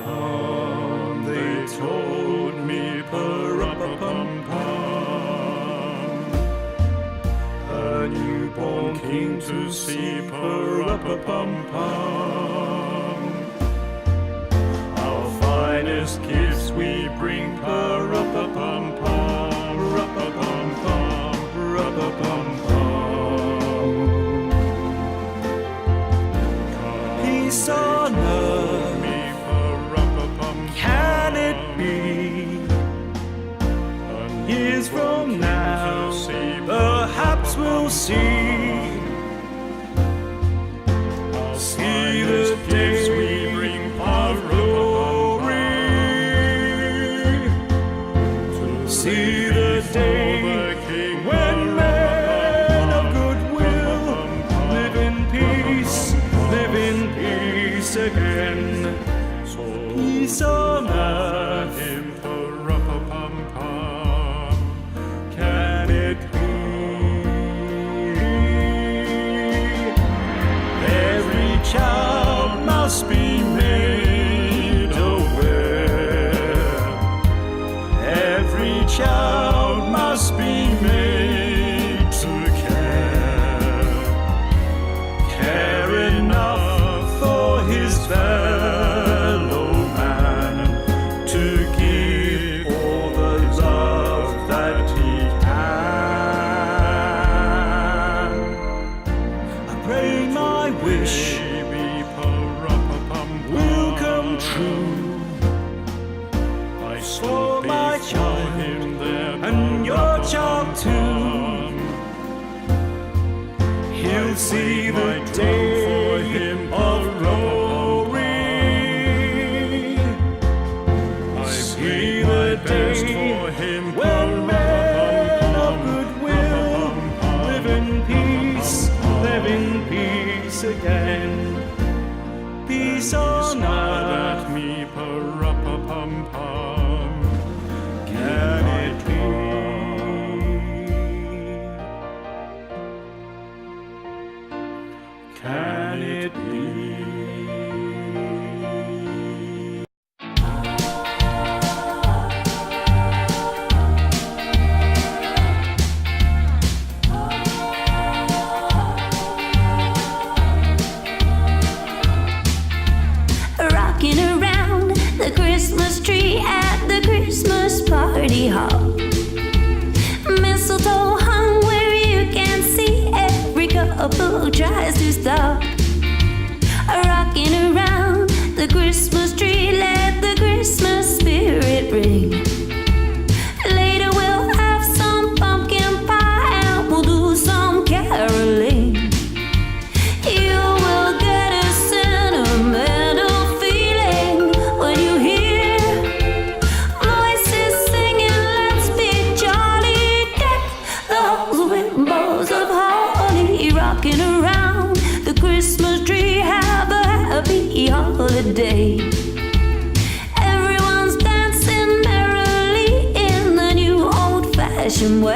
come, they told me, pa-ra-pa-pum-pum. A newborn king to see, pa-ra-pa-pum-pum. Our finest gifts we bring, pa-ra-pa-pum-pum, ra-pa-pum-pum, ra-pa-pum-pum. Peace on earth, can it be? Years from now, perhaps we'll see. See the days we bring of glory. See the day when men of goodwill live in peace again. Peace on earth, can it be? Every child must be made aware. Every child must be made to care enough for his fellow man, to give all the love that he can. I pray my wish will come true for my child and your child too. He'll see the day of glory. See the day when men of goodwill live in peace again. Peace on earth, can it be? Can it be? Rocking around the Christmas tree at the Christmas party hall. Mistletoe hung where you can see every couple tries to stop. Rocking around the Christmas tree, let the Christmas spirit ring. Later we'll have some pumpkin pie and we'll do some caroling. You will get a sentimental feeling when you hear voices singing, let's be jolly, deck the halls with bows of holly. Rocking around the Christmas tree, have a happy holiday. Everyone's dancing merrily in the new old-fashioned way.